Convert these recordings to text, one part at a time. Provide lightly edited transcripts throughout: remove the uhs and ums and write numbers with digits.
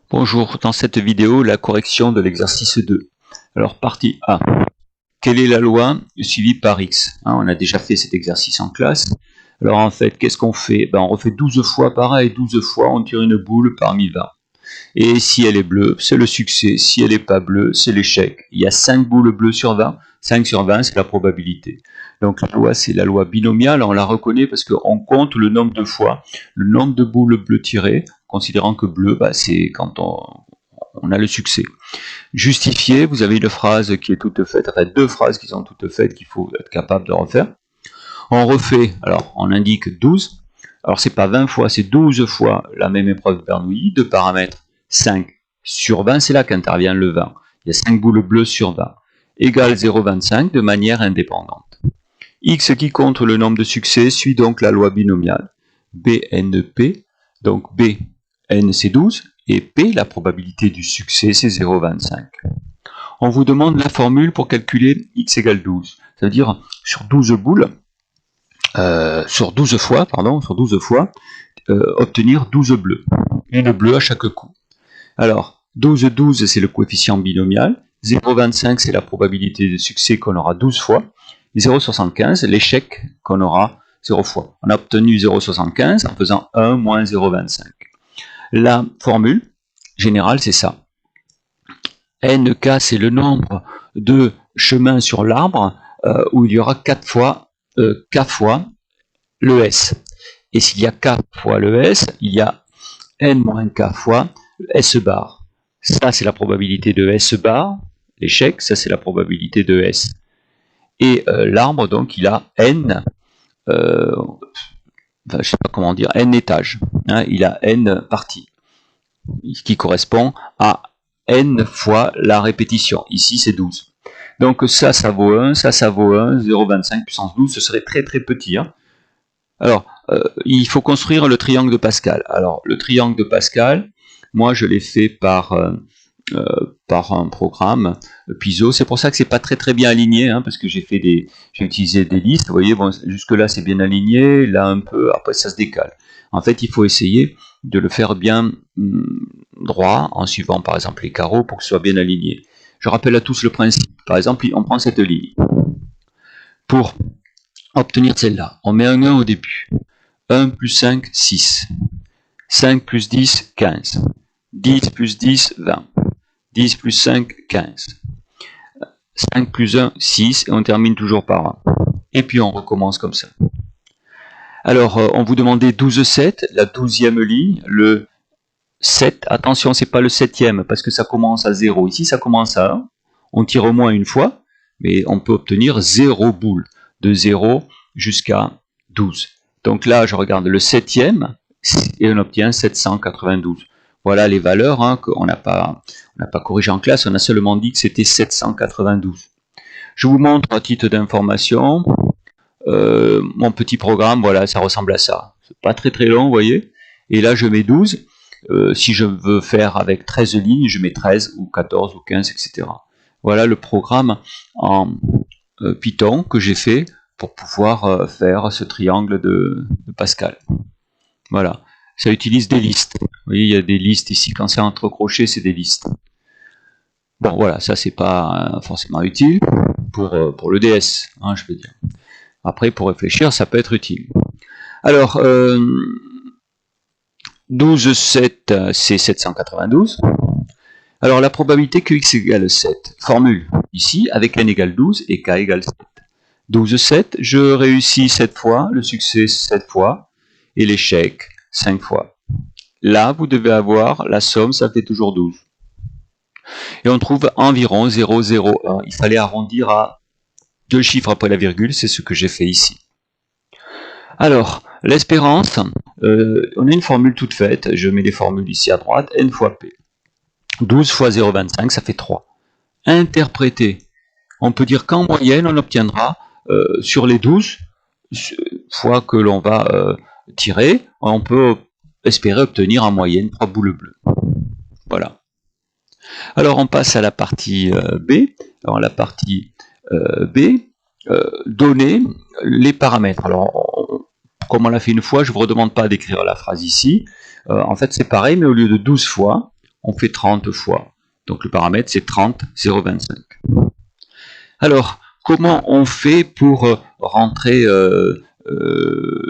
Bonjour, dans cette vidéo, la correction de l'exercice 2. Alors, partie A. Quelle est la loi suivie par X? On a déjà fait cet exercice en classe. Alors, en fait, qu'est-ce qu'on fait? On refait 12 fois pareil, 12 fois, on tire une boule parmi 20. Et si elle est bleue, c'est le succès. Si elle n'est pas bleue, c'est l'échec. Il y a 5 boules bleues sur 20. 5 sur 20, c'est la probabilité. Donc, la loi, c'est la loi binomiale. On la reconnaît parce qu'on compte le nombre de fois, le nombre de boules bleues tirées, considérant que bleu, c'est quand on a le succès. Justifier, vous avez une phrase qui est toute faite, enfin deux phrases qui sont toutes faites qu'il faut être capable de refaire. On refait, alors on indique 12, alors c'est pas 20 fois, c'est 12 fois la même épreuve Bernoulli, de paramètres 5 sur 20, c'est là qu'intervient le 20. Il y a 5 boules bleues sur 20, égale 0,25 de manière indépendante. X qui compte le nombre de succès suit donc la loi binomiale. BNP, donc B, N c'est 12, et P, la probabilité du succès, c'est 0,25. On vous demande la formule pour calculer X égale 12. Ça veut dire sur 12 boules, sur 12 fois, obtenir 12 bleus. Une bleue à chaque coup. Alors, 12 c'est le coefficient binomial, 0,25 c'est la probabilité de succès qu'on aura 12 fois, et 0,75 l'échec qu'on aura 0 fois. On a obtenu 0,75 en faisant 1 moins 0,25. La formule générale, c'est ça. NK, c'est le nombre de chemins sur l'arbre où il y aura K fois le S. Et s'il y a K fois le S, il y a N moins K fois S bar. Ça, c'est la probabilité de S bar, l'échec, ça c'est la probabilité de S. Et l'arbre, donc, il a N, je ne sais pas comment dire, N étages. Il a N parties, qui correspond à N fois la répétition. Ici, c'est 12. Donc ça vaut 1, ça vaut 1, 0,25 puissance 12, ce serait très très petit. Alors, il faut construire le triangle de Pascal. Alors, le triangle de Pascal, moi je l'ai fait par un programme Piso. C'est pour ça que c'est pas très très bien aligné, parce que j'ai utilisé des listes. Vous voyez, bon, jusque là c'est bien aligné, là un peu, après ça se décale. En fait, il faut essayer de le faire bien droit, en suivant par exemple les carreaux pour que ce soit bien aligné. Je rappelle à tous le principe. Par exemple, on prend cette ligne. Pour obtenir celle-là, on met un 1 au début. 1 plus 5, 6. 5 plus 10, 15. 10 plus 10, 20. 10 plus 5, 15. 5 plus 1, 6, et on termine toujours par 1. Et puis on recommence comme ça. Alors, on vous demandait 12,7, la 12e ligne, le 7, attention, c'est pas le 7e, parce que ça commence à 0. Ici, ça commence à 1. On tire au moins une fois, mais on peut obtenir 0 boule, de 0 jusqu'à 12. Donc là, je regarde le 7e, et on obtient 792. Voilà les valeurs qu'on n'a pas corrigées en classe, on a seulement dit que c'était 792. Je vous montre à titre d'information mon petit programme, voilà, ça ressemble à ça. C'est pas très très long, vous voyez. Et là, je mets 12. Si je veux faire avec 13 lignes, je mets 13 ou 14 ou 15, etc. Voilà le programme en Python que j'ai fait pour pouvoir faire ce triangle de Pascal. Voilà. Ça utilise des listes. Vous voyez, il y a des listes ici. Quand c'est entre crochets, c'est des listes. Bon, voilà, ça c'est pas forcément utile pour le DS, je veux dire. Après, pour réfléchir, ça peut être utile. Alors, 12, 7, c'est 792. Alors, la probabilité que x égale 7. Formule, ici, avec n égale 12 et k égale 7. 12, 7, je réussis 7 fois, le succès 7 fois, et l'échec 5 fois. Là, vous devez avoir la somme, ça fait toujours 12. Et on trouve environ 0,01. Il fallait arrondir à 2 chiffres après la virgule, c'est ce que j'ai fait ici. Alors, l'espérance, on a une formule toute faite, je mets les formules ici à droite, n fois p. 12 fois 0,25, ça fait 3. Interpréter, on peut dire qu'en moyenne, on obtiendra sur les 12 fois que l'on va tirer, on peut espérer obtenir en moyenne 3 boules bleues. Voilà. Alors, on passe à la partie B. Alors, la partie B, donner les paramètres. Alors, comme on l'a fait une fois, je ne vous redemande pas d'écrire la phrase ici. En fait, c'est pareil, mais au lieu de 12 fois, on fait 30 fois. Donc le paramètre c'est 30, 0,25. Alors, comment on fait pour rentrer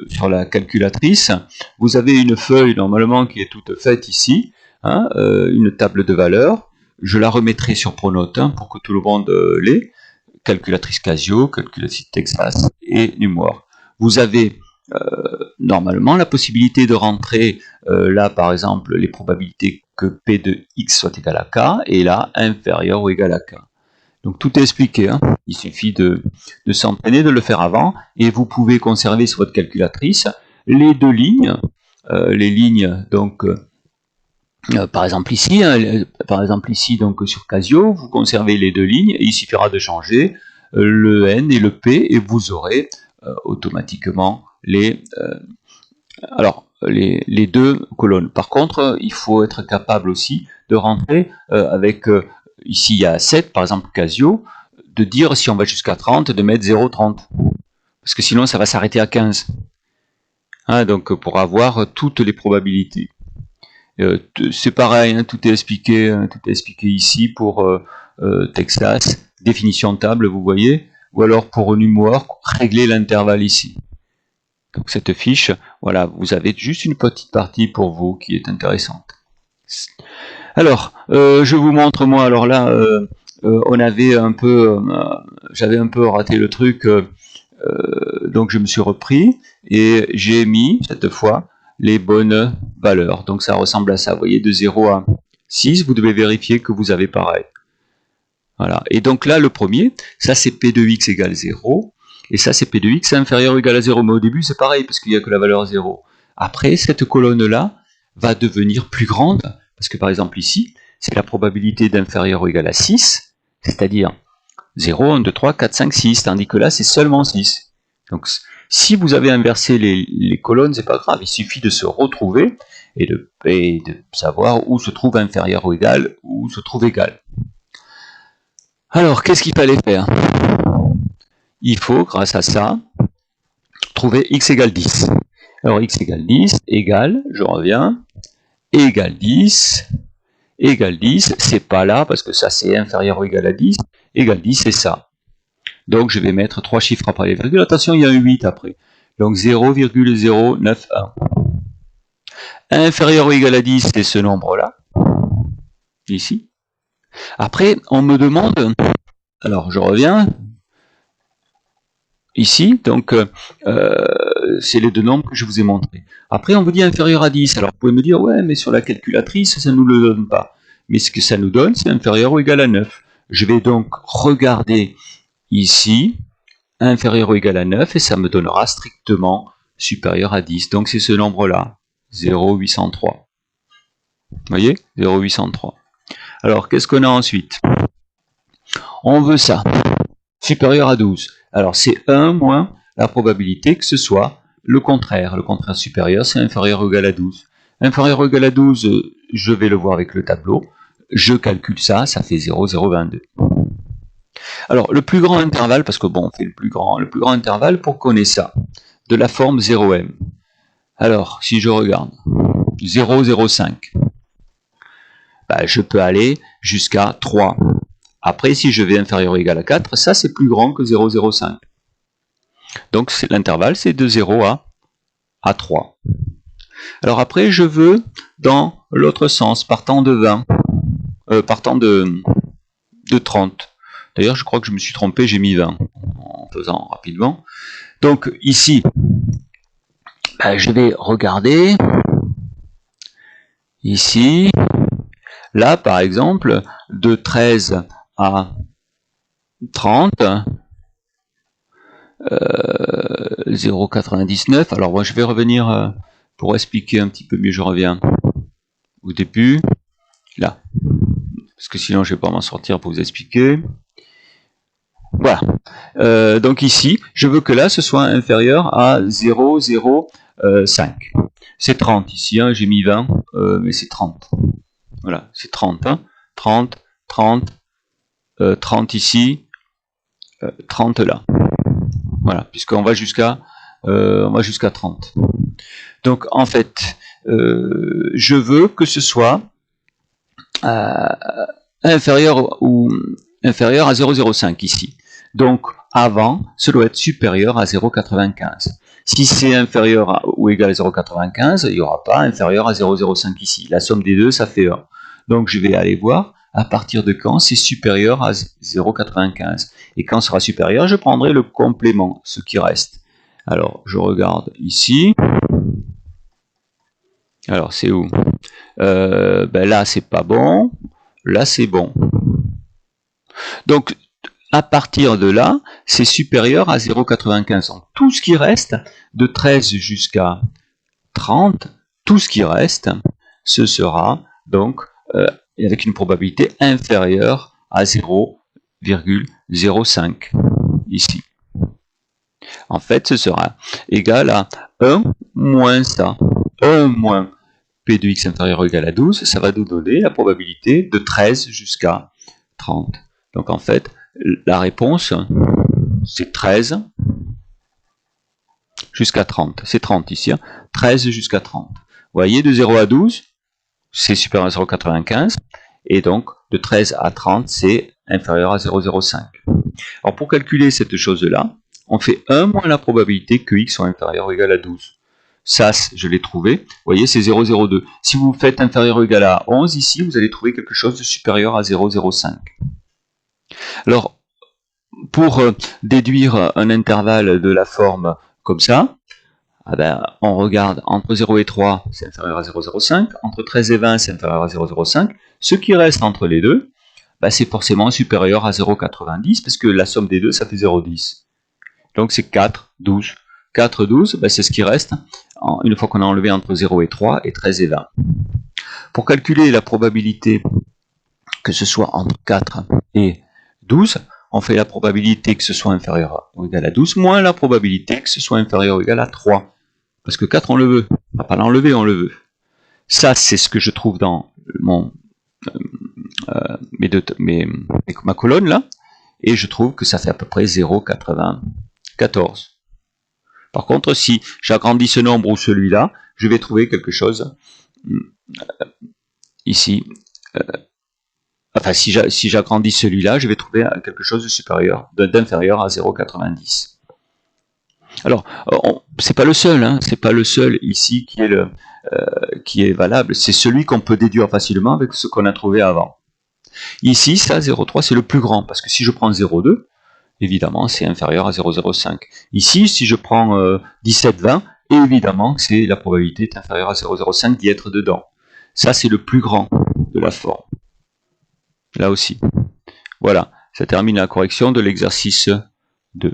sur la calculatrice? Vous avez une feuille normalement qui est toute faite ici, hein, une table de valeurs. Je la remettrai sur Pronote hein, pour que tout le monde l'ait. Calculatrice Casio, calculatrice Texas et Numor. Vous avez normalement la possibilité de rentrer là par exemple les probabilités que P de X soit égal à K et là inférieur ou égal à K. Donc tout est expliqué, hein. Il suffit de s'entraîner, de le faire avant et vous pouvez conserver sur votre calculatrice les deux lignes, les lignes donc par exemple ici, hein, donc sur Casio, vous conservez les deux lignes et il suffira de changer le N et le P et vous aurez automatiquement les deux colonnes. Par contre, il faut être capable aussi de rentrer avec, ici il y a 7 par exemple Casio, de dire si on va jusqu'à 30, de mettre 0,30. Parce que sinon ça va s'arrêter à 15. Hein, donc pour avoir toutes les probabilités. C'est pareil, hein, tout est expliqué ici pour Texas, définition de table, vous voyez, ou alors pour Numor, régler l'intervalle ici. Donc cette fiche, voilà, vous avez juste une petite partie pour vous qui est intéressante. Alors, je vous montre moi, alors là, on avait un peu, j'avais un peu raté le truc, donc je me suis repris et j'ai mis cette fois les bonnes valeurs. Donc ça ressemble à ça, vous voyez, de 0 à 6, vous devez vérifier que vous avez pareil. Voilà. Et donc là, le premier, ça c'est P de X égale 0, et ça c'est P de X inférieur ou égal à 0. Mais au début, c'est pareil, parce qu'il n'y a que la valeur 0. Après, cette colonne-là va devenir plus grande, parce que par exemple ici, c'est la probabilité d'inférieur ou égal à 6, c'est-à-dire 0, 1, 2, 3, 4, 5, 6, tandis que là, c'est seulement 6. Donc, si vous avez inversé les colonnes, c'est pas grave, il suffit de se retrouver et de savoir où se trouve inférieur ou égal, où se trouve égal. Alors, qu'est-ce qu'il fallait faire? Il faut, grâce à ça, trouver x égale 10. Alors, x égale 10, égale, je reviens, égale 10, c'est pas là, parce que ça c'est inférieur ou égal à 10, égale 10, c'est ça. Donc je vais mettre 3 chiffres après les virgules. Attention, il y a un 8 après. Donc 0,091. Inférieur ou égal à 10, c'est ce nombre-là. Ici. Après, on me demande, alors je reviens, ici, donc c'est les deux nombres que je vous ai montrés. Après, on vous dit inférieur à 10. Alors vous pouvez me dire, ouais, mais sur la calculatrice, ça ne nous le donne pas. Mais ce que ça nous donne, c'est inférieur ou égal à 9. Je vais donc regarder ici, inférieur ou égal à 9, et ça me donnera strictement supérieur à 10. Donc c'est ce nombre-là, 0,803. Vous voyez, 0,803. Alors, qu'est-ce qu'on a ensuite? On veut ça, supérieur à 12. Alors c'est 1 moins la probabilité que ce soit le contraire. Le contraire supérieur, c'est inférieur ou égal à 12. Inférieur ou égal à 12, je vais le voir avec le tableau. Je calcule ça, ça fait 0,022. Alors, le plus grand intervalle, parce que bon, on fait le plus grand intervalle pour qu'on ait ça, de la forme 0m. Alors, si je regarde, 0,05, bah, je peux aller jusqu'à 3. Après, si je vais inférieur ou égal à 4, ça c'est plus grand que 0,05. Donc l'intervalle, c'est de 0 à 3. Alors après, je veux dans l'autre sens, partant de 20, partant de 30. D'ailleurs, je crois que je me suis trompé, j'ai mis 20 en faisant rapidement. Donc ici, ben, je vais regarder. Ici, là par exemple, de 13 à 30, 0,99. Alors moi je vais revenir pour expliquer un petit peu mieux, je reviens au début, là. Parce que sinon je ne vais pas m'en sortir pour vous expliquer. Voilà. Donc ici, je veux que là, ce soit inférieur à 0,05. C'est 30 ici, hein, j'ai mis 20, mais c'est 30. Voilà, c'est 30. Hein. 30, 30, 30 ici, 30 là. Voilà, puisqu'on va jusqu'à 30. Donc en fait, je veux que ce soit inférieur à 0,05 ici. Donc, avant, ça doit être supérieur à 0,95. Si c'est inférieur ou égal à 0,95, il n'y aura pas inférieur à 0,05 ici. La somme des deux, ça fait 1. Donc, je vais aller voir à partir de quand c'est supérieur à 0,95. Et quand sera supérieur, je prendrai le complément, ce qui reste. Alors, je regarde ici. Alors, c'est où? Là, c'est pas bon. Là, c'est bon. Donc, à partir de là, c'est supérieur à 0,95. Donc, tout ce qui reste, de 13 jusqu'à 30, tout ce qui reste, ce sera donc avec une probabilité inférieure à 0,05 ici. En fait, ce sera égal à 1 moins ça. 1 moins P de x inférieur ou égal à 12, ça va nous donner la probabilité de 13 jusqu'à 30. Donc en fait, la réponse, c'est 13 jusqu'à 30. C'est 30 ici, hein. 13 jusqu'à 30. Vous voyez, de 0 à 12, c'est supérieur à 0,95. Et donc, de 13 à 30, c'est inférieur à 0,05. Alors, pour calculer cette chose-là, on fait 1 moins la probabilité que x soit inférieur ou égal à 12. Ça, je l'ai trouvé. Vous voyez, c'est 0,02. Si vous faites inférieur ou égal à 11, ici, vous allez trouver quelque chose de supérieur à 0,05. Alors, pour déduire un intervalle de la forme comme ça, on regarde entre 0 et 3, c'est inférieur à 0,05. Entre 13 et 20, c'est inférieur à 0,05. Ce qui reste entre les deux, c'est forcément supérieur à 0,90, parce que la somme des deux, ça fait 0,10. Donc c'est 4, 12. 4, 12, c'est ce qui reste une fois qu'on a enlevé entre 0 et 3 et 13 et 20. Pour calculer la probabilité que ce soit entre 4 et 12, on fait la probabilité que ce soit inférieur ou égal à 12 moins la probabilité que ce soit inférieur ou égal à 3. Parce que 4, on le veut. On va pas l'enlever, on le veut. Ça, c'est ce que je trouve dans ma colonne là. Et je trouve que ça fait à peu près 0,94. Par contre, si j'agrandis ce nombre ou celui-là, je vais trouver quelque chose ici. Enfin, si j'agrandis celui-là, je vais trouver quelque chose de supérieur, d'inférieur à 0,90. Alors, c'est pas le seul, hein, c'est pas le seul ici qui est valable. C'est celui qu'on peut déduire facilement avec ce qu'on a trouvé avant. Ici, ça, 0,3, c'est le plus grand, parce que si je prends 0,2, évidemment, c'est inférieur à 0,05. Ici, si je prends 17,20, évidemment, c'est la probabilité est inférieure à 0,05 d'y être dedans. Ça, c'est le plus grand de la forme. Là aussi. Voilà, ça termine la correction de l'exercice 2.